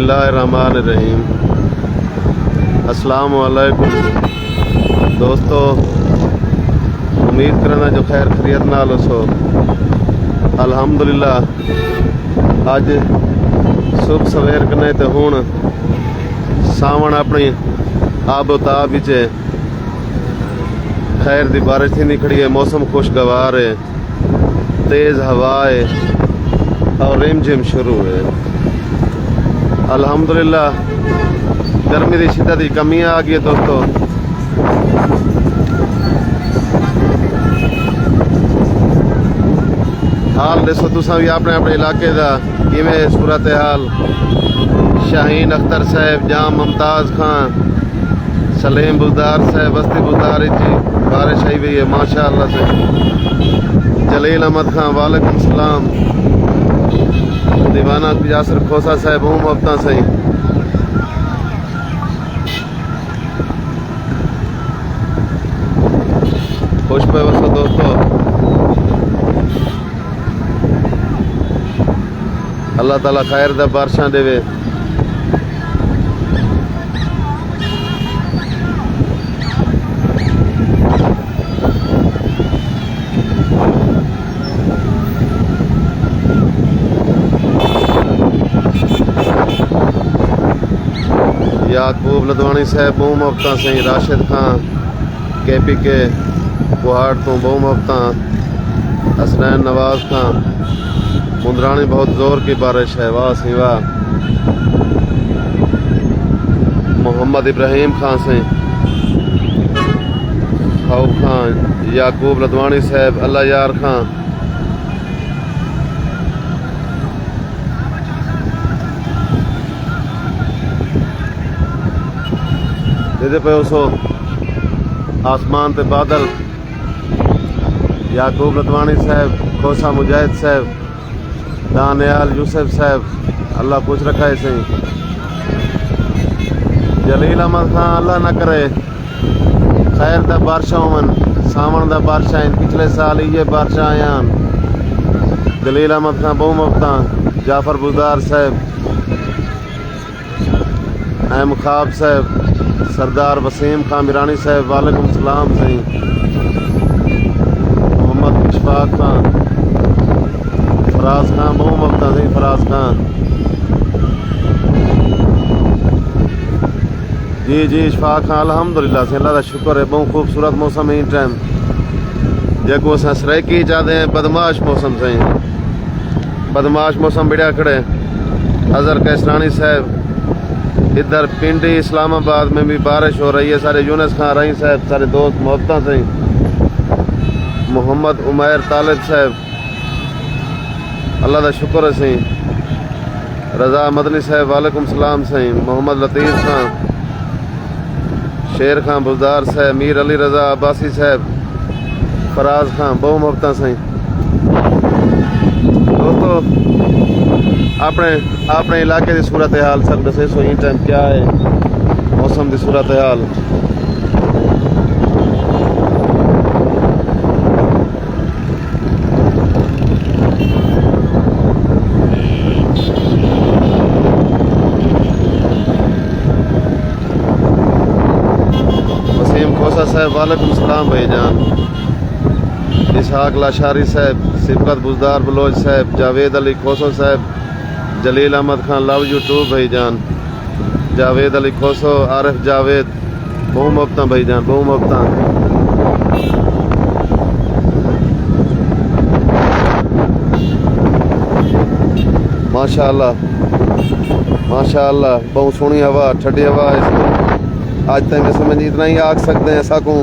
बिस्मिल्लाहिर्रहमानिर्रहीम। अस्सलामु अलैकुम दोस्तों, उम्मीद करना जो खैर खैरियत नाल हो। अल्हम्दुलिल्लाह अज सुबह सवेर कने तो हुण सावण अपनी आबोताब विच खैर दी बारिश थी खड़ी है। मौसम खुशगवार है, तेज़ हवा है और रिमझिम शुरू है। अल्हम्दुलिल्लाह गर्मी की शिद्दत की कमी आ गई है दोस्तों। हाल दसो तुसा भी अपने अपने इलाके का किवें सूरत हाल। शाहीन अख्तर साहब, जाम मुमताज़ खान, सलीम बुलदार साहब, बस्ती बुलदार जी बारिश आई हुई है माशाअल्लाह से। जलील अहमद खान वालेकुम सलाम। दीवाना यासर खोसा साहब हूँ मुफ्ता सही। खुश पे वसो दोस्तों। अल्लाह ताला खैर दा बारिशां देवे। याकूब लदवानी साहब बहु मुफ्ता सही। राशिद खान KPK कुहाड़ तो बहु मुफ्ता। हसनैन नवाज खान मुंदरानी बहुत जोर की बारिश है, वाह सी वाह। मोहम्मद इब्राहिम खान से खाऊब खान, याकूब लदवानी साहब, अल्लाह यार खान, दे पे उसो आसमान पे बादल। याकूब लदवानी साहब, खोसा मुजाहिद साहब, दानियाल यूसुफ साहब, अल्लाह कुछ रखा है सही। जलील अहमद खान, अल्लाह न करे खैर दा बारिशा होवन, सावण दा बारिशा इन पिछले साल ये बारिशा आयान। जलील अहमद खान बहु मुफ्ता। जाफर बुलदार साहब, अहम खाब साहब, सरदार वसीम खान मिरानी साहब वालेकुम सलाम सही। मोहम्मद इशफाक खान, फराज खान बहु मुफ्ता सही। फराज खान जी इशफाक खान अल्हम्दुलिल्लाह से अल्लाह का शुक्र है। बहुत खूबसूरत मौसम है। टाइम जगो अस सराइकी चाहते हैं बदमाश मौसम सही। बदमाश मौसम बिड़ा खड़े। अजहर कैसरानी साहब, इधर पिंडी इस्लामाबाद में भी बारिश हो रही है। सारे यूनुस खान रही साहब, सारे दोस्त मोहब्बत सही। मोहम्मद उमैर तालिब साहब, अल्लाह का शुक्र है सही। रजा मदनी साहब वालेकुम सलाम सही। मोहम्मद लतीफ़ खान, शेर खान बुलदार साहब, मीर अली रजा अब्बासी साहब, फराज खान बहु मुफ्ता सही। दोस्तों अपने अपने इलाके की सूरत हाल सब दसे सो। इन टाइम क्या है मौसम की सूरत हाल। वसीम खोसा साहब वालेकुम सलाम भाईजान। इसहाक लाशारी साहब, सिबकत बुजदार बलोच साहब, जावेद अली खोसो साहब, Jalil Ahmed Khan love you too भाईजान। जावेद अली खोसो, आरिफ जावेद बहु मुफ्ता भाईजान बहु मुफ्ता। माशाअल्लाह माशाअल्लाह बहुत सोहनी हवा, ठंडी हवा है। आज तक मैं समझ इतना ही आख सकते हैं ऐसा को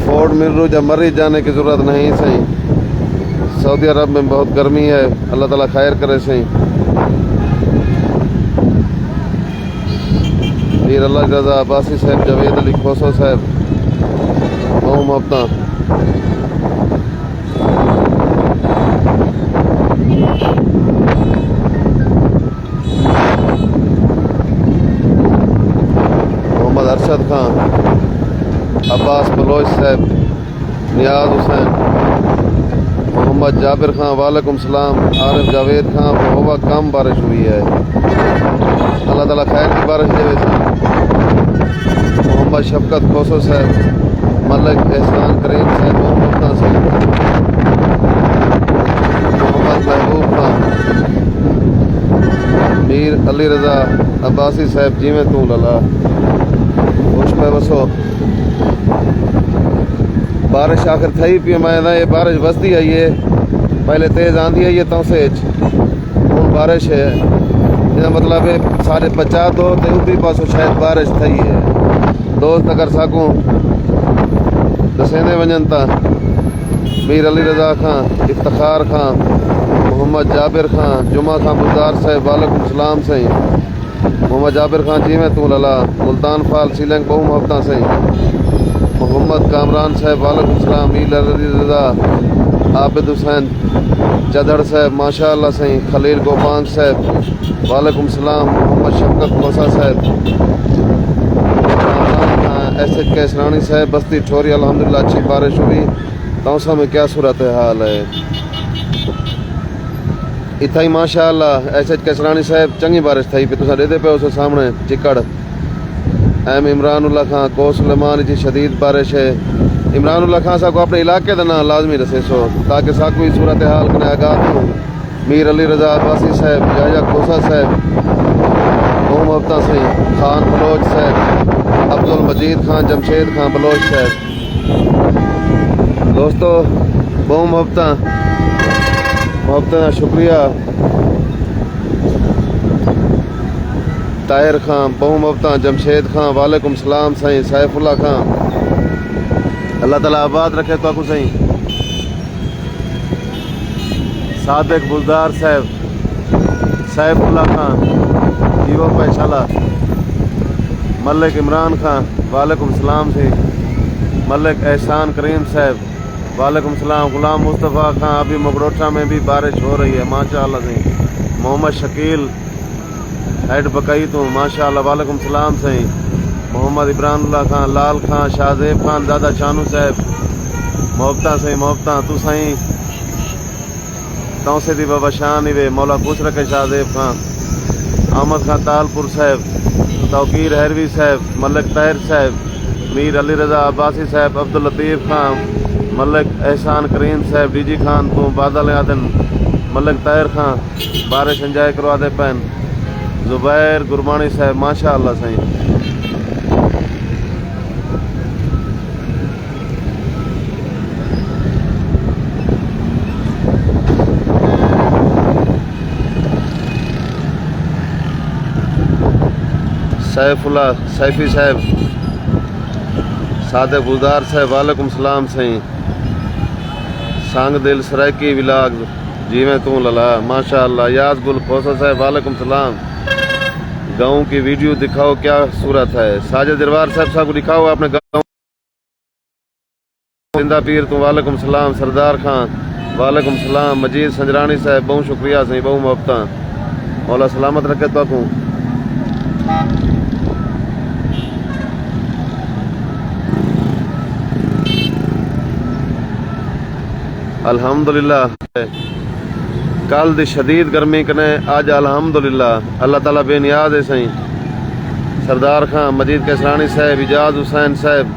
फोर्ड मिलरू या मरी जाने की ज़रूरत नहीं सही। सऊदी अरब में बहुत गर्मी है, अल्लाह ताला खैर करे सही। मीर अल्लाह रजा अब्बासी साहब, जावेद अली खोसो साहब बहु मुफ्ता। मोहम्मद अरशद खान, अब्बास बलोच साहब, नियाज हुसैन, मोहम्मद जाबिर खान वालेकुम सलाम। आरिफ जावेद खान बहुत कम बारिश हुई है। अल्लाह ताला खैर की बारिश देवे सी। मोहम्मद शफकत खोसो साहब, मलिक एहसान करीम साहब मोहम्मद से, मोहम्मद महबूब खान, मीर अली रजा अब्बासी साहब जिमें तू लला खुश पे बसो। बारिश आखिर थी पी मैं ये बारिश बसती आई है, पहले तेज आंधी आई है तो से हूँ बारिश है। इसका मतलब है साढ़े 50 तो उधरी पासों शायद बारिश थी है। दोस्त अगर सकूँ दसेने वजन था मीर अली रजा खां, इफ्तार खां, मोहम्मद जाबिर खां, जुमा खां बुलदार साहब वालेकुम सलाम सही, मोहम्मद जाबिर खां जी में तू लला, मुल्तान फाल सीलंग बहु मोहब्बत सही, मोहम्मद कामरान साहब वालेकुम सलाम, मीर अली रजा आबिद हुसैन जदड़ साहब माशाअल्लाह सही, खलील गोपांग साहब वालेकुम सलाम, मोहम्मद शफकत खोसा साहब, एस एच कैसरानी साहब बस्ती ठोरी अल्हम्दुलिल्लाह अच्छी बारिश हुई। तौसा में क्या सूरत हाल है इतना ही माशाअल्लाह। एस एच कैसरानी साहब चंगी बारिश थी पे तुसा देते पे उस सामने चिकड़। एम इमरानुल्लाह खां को सुलेमान जी शदीद बारिश है। इमरानुल्लाह खां साहब को अपने इलाके का नाम लाजमी रसे सो ताकि साकू ही सूरत हाल कने आगाह हो। मीर अली रजा अब्बासी साहब, याया खोसा साहब मोहम्मद सही, खान बलोच साहब, अब्दुल मजीद खान, जमशेद खान बलोच साहब। दोस्तों बहु मोहब्बत का शुक्रिया। ताहिर खान बहु मोहब्बत, जमशेद खान वालेकुम सलाम साईं, सैफुल्ला खान अल्लाह ताला आबाद रखे तो आपको सही। सादिक बुलदार साहब, सैफुल्ला खान जीवो पैशाला, मलिक इमरान खान वालेकुम सलाम से, मलिक एहसान करीम साहब वालेकुम सलाम, गुलाम मुस्तफ़ा खान अभी मगरोटा में भी बारिश हो रही है माशाअल्लाह से, मोहम्मद शकील हेड बकई तो माशाअल्लाह वालेकुम सलाम सही, मोहम्मद इब्राहिमुल्लाह खान, लाल खान, शाहजेब खान, दादा चानू साहब मोहब्बत सही मोहब्बत तू सही तौसे दी बाबा शान वे मौला खुश रखे शाहजेब खान, अहमद खान तालपुर साहब, तौकीर हैरवी साहब, मलिक ताहिर साहब, मीर अली रजा अब्बासी साहब, अब्दुल लतीफ़ खान, मलिक एहसान करीम साहब, डीजी खान तो बादल आदन, मलिक ताहिर खान बारिश इंजॉय करवा दे पैन, जुबैर गुरबानी साहब माशाअल्लाह सही। सैफुल्ला सैफी साहब, सादिक बुलदार साहब वालेकुम सलाम सही, सांग दिल सरायकी विलाग जी में तू लला माशाअल्लाह, याज गुल खोसा साहब वालेकुम सलाम। गाँव की वीडियो दिखाओ क्या सूरत है। साजिद दरबार साहब को दिखाओ अपने गाँव। जिंदा पीर तू वालेकुम सलाम, सरदार खान वालेकुम सलाम, मजीद संजरानी साहब बहुत शुक्रिया सही, बहु मोहब्बत मौला सलामत रखे तो आपको। अल्हम्दुलिल्लाह कल दी शदीद गर्मी कने आज अल्हम्दुलिल्लाह अल्लाह ताला बेनियाज है सही। सरदार खां, मजीद कैसरानी साहब, इजाज हुसैन साहब,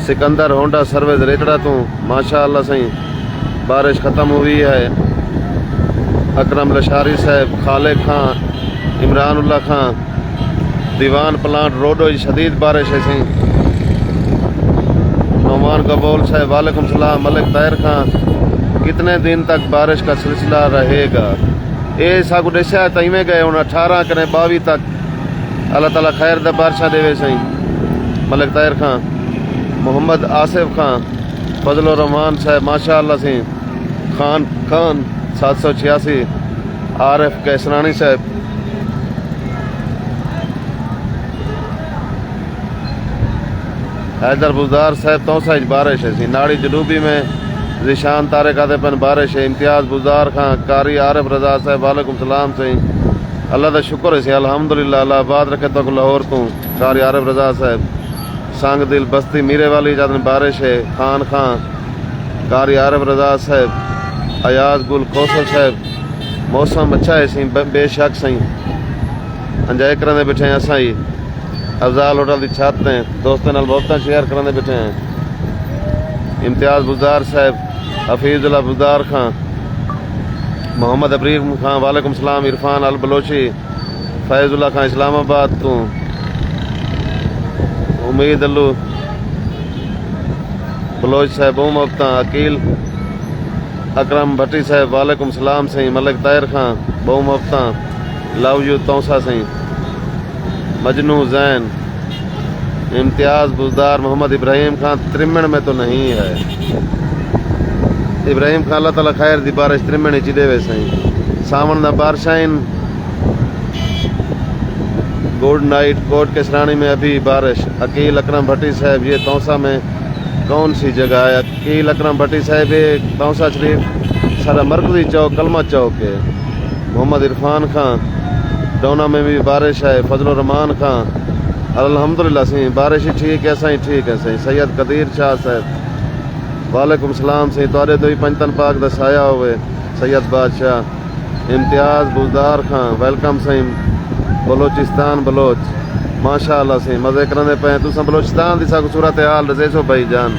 सिकंदर होंडा सर्विस रेतड़ा तो माशाअल्लाह सही बारिश ख़त्म हुई है। अकरम लशारी साहब, खालिद खां, इमरानुल्लाह खां, दीवान प्लांट रोडो शदीद बारिश है सही। नौमान कबूल साहब वालेकुम सलाम, मलिक ताहिर खां कितने दिन तक बारिश का सिलसिला रहेगा। ये सागु दसिया तईमें गए हूँ 18 कने 22 तक अल्लाह ताला खैर द बारिशा देवे सही। मलिक ताहिर खां, मोहम्मद आसिफ खां, फजल रहमान साहब माशाअल्लाह से, खान खान 786, आरिफ कैसरानी साहब, हैदर बुलदार साहब तौसा बारिश है सी। नाड़ी जनूबी में जिशान तारे का पन बारिश है। इम्तियाज़ बुलदार खां, कारी आरिफ रजा साहब वालेकुम सलाम सही, अल्लाह का शुक्र है अल्हम्दुलिल्लाह अल्लाह आबाद रखे तो लाहौर तो कारी आरिफ रजा साहब, सांग दिल बस्ती मीरे वाली जादन बारिश है। खान खां, कारी आरिफ रजा साहब, अयाज गुल कौसर साहब, मौसम अच्छा है सी बेशक सही। इंजॉय कराने बैठे हैं असा ही अफजाल होटल की छत हैं दोस्तों नाल बहुत शेयर कराने बैठे हैं। इम्तियाज़ बुज़दार साहब, हफीज़ुल्लाह बुज़दार खां, मोहम्मद अबरीक खां, वालेकुम सलाम, इरफान अल बलोची, फैज़ुल्लाह खां इस्लामाबाद तो, उम्मीद अल्लू बलोच साहब बहु मुफ्ता, अकील अकरम भट्टी साहब वालेकुम सलाम सही, मलिक ताहिर खां बहु मुफ्ता, लव यू तौसा सही, मजनू जैन, इम्तियाज़ बुज़दार, मोहम्मद इब्राहिम खां त्रिमण में तो नहीं है। इब्राहिम खां अल्लाह ताला खैर दी बारिश त्रिमण ही देवे सही। सावन दा बारिशाइन गुड नाइट कोट के सरानी में अभी बारिश। अकील अकरम भट्टी साहब ये तौसा में कौन सी जगह है? अकील अकरम भट्टी साहब ये तौसा शरीफ सारा मरकजी चौक कलमा चौक है। मोहम्मद इरफान खां डोना में भी बारिश है। फजल रहमान खां अल्हम्दुलिल्लाह सही बारिश ही ठीक है सही ठीक है सही। सैयद कदीर शाह साहब वालेकुम सलाम सही तोड़े तो ही पंचतन पाक दसाया हुए। सैयद बादशाह इम्तियाज़ बुज़दार खां वेलकम सही बलोचिस्तान बलोच माशाअल्लाह सही मज़े कराने पे तुम बलोचिस्तान की सब सूरत हाल दसेसो भाई जान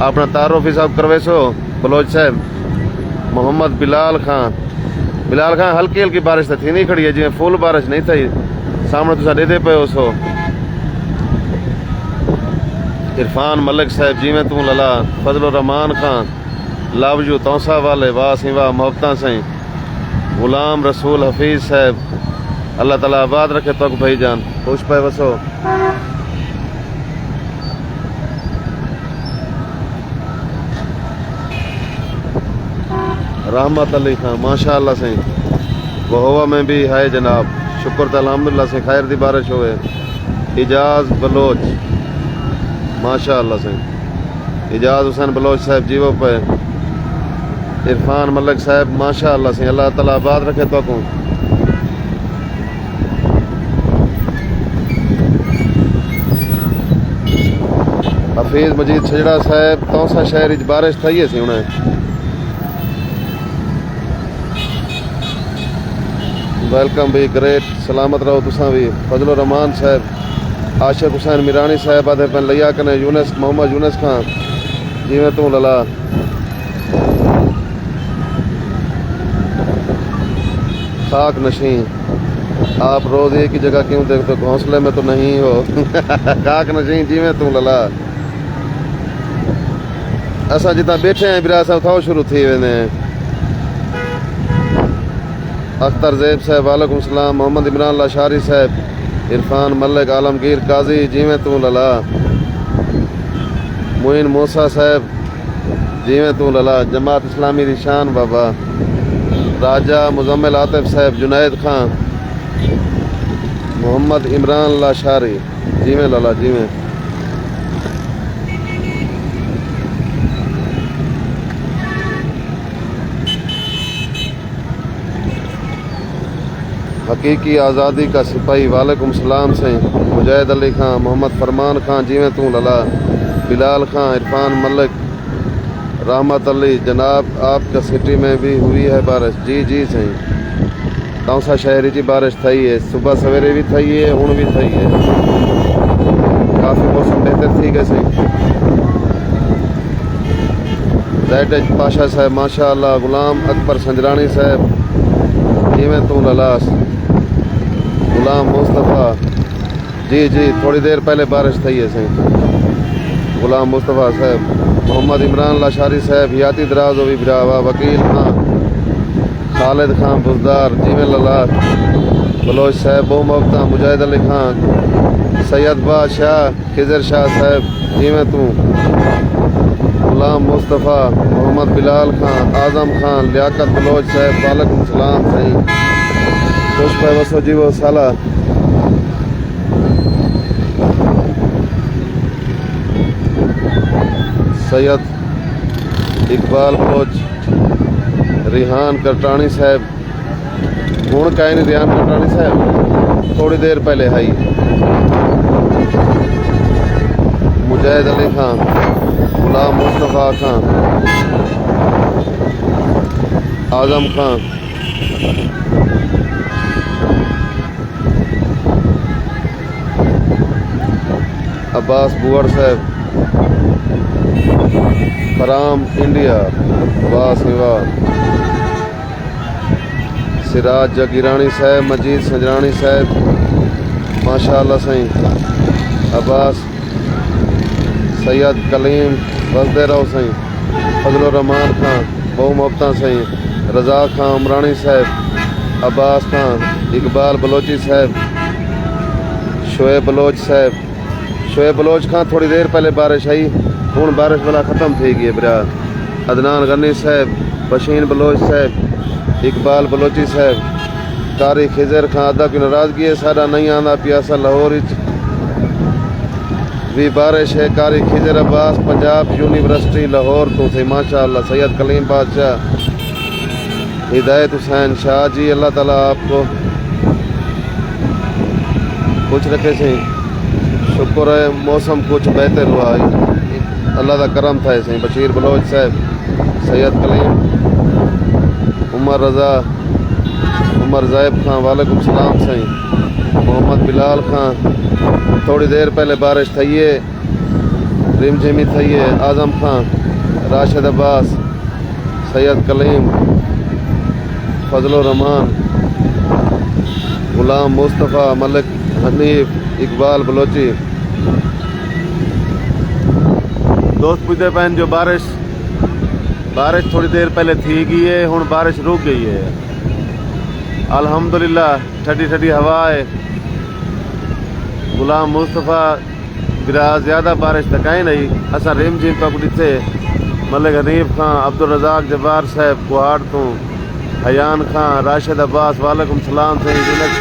अपना तारुफ ही सब करवेसो। बलोच साहब मोहम्मद बिलाल खां हल्की हल्की बारिश तो थी नहीं खड़ी है जिमें फुल बारिश नहीं थी सामने तुसा दे पे हो सो। इरफान मलिक साहब जिमें तू लला। फजल रहमान खां लव यू तौसा वाले वाह सी वाह मोहब्बत सही। गुलाम रसूल हफीज़ साहब अल्लाह ताला आबाद रखे तो भाई जान खुश पे वसो। रहमत अली खां माशाअल्लाह सही वहोवा में भी है जनाब शुक्र तो अल्हम्दुलिल्लाह से खैर दी बारिश होए। इजाज़ बलोच माशाअल्लाह सही इजाज़ हुसैन बलोच साहब जीवो पे। इरफान मलिक साहब माशाअल्लाह सही अल्लाह ताला आबाद रखे तो को। हफीज़ मजीद छजड़ा साहब तौसा शहर बारिश थी सी उन्हें वेलकम भी ग्रेट सलामत रहो तुसा भी। फजल रहमान साहब आशिक हुसैन मीरानी साहब आधे पेन लिया कने यूनस मोहम्मद यूनस खां जिमें तू लला। खाक नशीं आप रोज एक ही जगह क्यों देखते हो घोंसले में तो नहीं हो। खाक नशीं जिमें तू लला असा जितना बैठे हैं बिरा साहब थाओ शुरू थी वेंदे। अख्तर ज़ैब साहब वालेकुम सलाम। मोहम्मद इमरान लाशारी साहब इरफान मलिक आलमगीर काजी जिमें तू लला। मोइन मूसा साहब जिमें तू लला। जमात इस्लामी रिशान बाबा राजा मुजम्मिल आतिफ साहब जुनैद खां मोहम्मद इमरान लाशारी जिमें लला जिमें। हकीकी आज़ादी का सिपाही वालेकुम सलाम से मुजाहिद अली खां मोहम्मद फरमान खां जिमें तू लला। बिलाल खां इरफान मलिक रहमत अली जनाब आपका सिटी में भी हुई है बारिश? जी जी सही तौसा शहरी की बारिश थी है सुबह सवेरे भी थी है हूँ भी थी है काफ़ी मौसम बेहतर थी गए सही। जैड पाशा साहब माशाअल्लाह। गुलाम अकबर संजरानी साहब जिमें तू लला। गुलाम मुस्तफ़ा जी जी थोड़ी देर पहले बारिश थी है सही। गुलाम मुस्तफ़ा साहब मोहम्मद इमरान लाशारी साहब याती दराज भी बिरावा। वकील खां खालिद खां बुज़दार जिमें लला। बलोच साहब बहु मुफ्ता। मुजाहिद अली खां सैयद बादशाह खिजर शाह साहब जिमें तू। गुलाम मुस्तफ़ा मोहम्मद बिलाल खां आज़म खां लियाकत बलोच साहब वालेकुम सलाम सही खुश पे वसो जीवो साला। सैयद इकबाल बलोच रिहान कटानी साहब हूँ कहीं नहीं रिहान कटानी साहब थोड़ी देर पहले आई। मुजाहिद अली खां गुलाम मुस्तफ़ा खां आज़म खां अब्बास बुअड़ साहब, फराम इंडिया, वाह से वाह। सिराज जगीरानी साहब, मजीद संजरानी साहब, माशाअल्लाह सही। अब्बास सैयद कलीम बसदे रहो सही। फजलुर रहमान खान बहु मोहब्बत सही। रजा खां उमरानी साहब, अब्बास खान, इकबाल बलोची साहब, शोएब बलोच साहब। शोएब बलोच खां थोड़ी देर पहले बारिश आई, हूँ बारिश वाला ख़त्म थी गई बरा। अदनान गनी साहब, बशीर बलोच साहब, इकबाल बलोची साहब, कारी खिजर खां। अदा की नाराज़गी है साडा नहीं आंदा पियासा लाहौर भी बारिश है। कारी खिजर अब्बास पंजाब यूनिवर्सिटी लाहौर तो थे माशाअल्लाह। सैयद कलीम बादशाह, हिदायत हुसैन शाह जी, अल्लाह ताला आपको कुछ रखे सही। शुक्र है मौसम कुछ बेहतर हुआ है, अल्लाह का करम था सही। बशीर बलोच साहब, सैयद कलीम, उमर रजा, उमर ज़ैब खां, वालेकुम सलाम सही। मोहम्मद बिलाल खां, थोड़ी देर पहले बारिश थी है, रिमझिमी थी है। आज़म खां, राशिद अब्बास, सैयद कलीम, फजलुर रहमान, गुलाम मुस्तफ़ा, मलिक हनीफ, इकबाल बलोची। दोस्त पूछते पैन जो बारिश थोड़ी देर पहले थी गई है, हूँ बारिश रुक गई है अल्हम्दुलिल्लाह। ठंडी ठंडी हवा है। गुलाम मुस्तफ़ा बिरा ज़्यादा बारिश तक आई नहीं, असा रिम झिम पकड़ी थे। मलिक हनीफ खां, अब्दुल रज़ाक जब्बार साहब कुहाड़ तो, हयान खां, राशिद अब्बास, वालेकुम सलाम सही। जिनक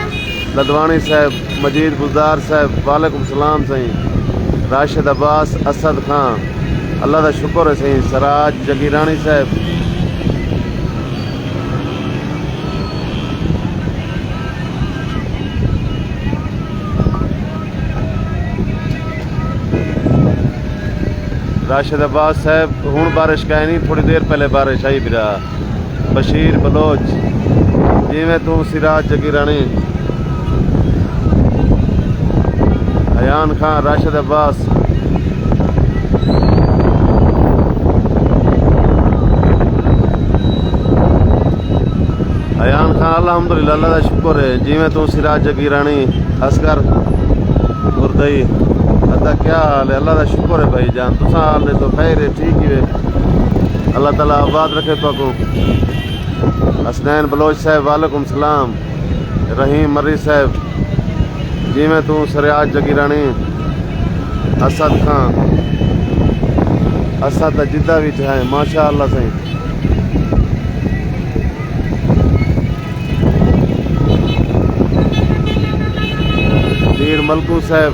लदवानी साहब, मजीद गुलजार साहब, वालेकुम सलाम सही। राशिद अब्बास, असद खां, अल्लाह का शुक्र है सही। सिराज जगीरानी साहब, राशिद अब्बास साहब, हूँ बारिश का नहीं, थोड़ी देर पहले बारिश आई बिरा। बशीर बलोच, जिमें तू, सिराज जगीरानी, हयान खां, राशिद अब्बास, हयान खां, अल्हम्दुलिल्लाह अल्लाह का शुक्र है। जिमें तू, सिराज जगीरानी, असगर गुरदई, अदा क्या हाल है? अल्लाह का शुक्र है भाई जान, तुसा हाल है तो खैर है, ठीक ही है। अल्लाह ताला आबाद रखे तो को। हसनैन बलोच साहब, वालेकुम सलाम। रहीम मर्री साहब, जी में तू, सिराज जगीरानी, असद खां, असद जिद्दा भी है माशाअल्लाह सही। मीर मलकू साहब,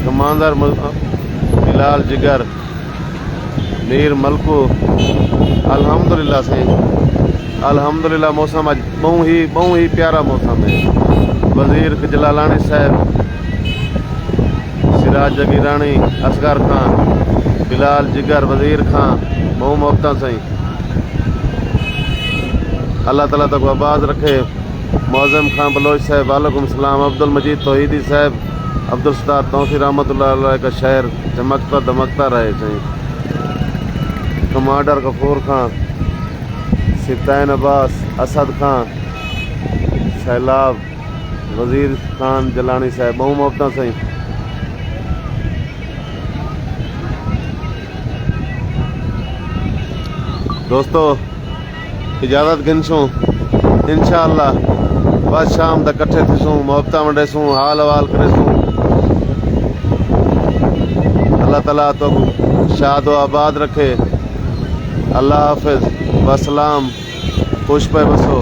कमांडर बिलाल जिगर, मीर मलकू, अल्हम्दुलिल्लाह सही। अल्हम्दुलिल्लाह मौसम आज बहु ही प्यारा मौसम है। वज़ीर जलालानी साहब, सिराज जगीरानी, असगर खान, बिलाल जिगर, वज़ीर खान, बहु मोहब्बत सही। अल्लाह ताला तक आबाद रखे। मौज़म खान बलोच साहब, वालेकुम सलाम। अब्दुल मजीद तौहीदी साहब, अब्दुल सत्तार तौसी रहमतुल्लाह अलैह का शहर चमकता दमकता रहे सही। कमांडर गफूर खान, सिप्तान अब्बास, असद खान, सैलाब, वज़ीर खान जलानी साहब, बहु मोहब्बत सही। दोस्तों इजाज़त गिनसूँ, इंशाअल्लाह बस शाम तक कट्ठे थिसूँ, मोहब्बत वंडेसूँ, हाल हवाल करेसूँ। अल्लाह ताला तो शाद व आबाद रखे। अल्लाह हाफिज़, वसलाम, खुश पे बसो।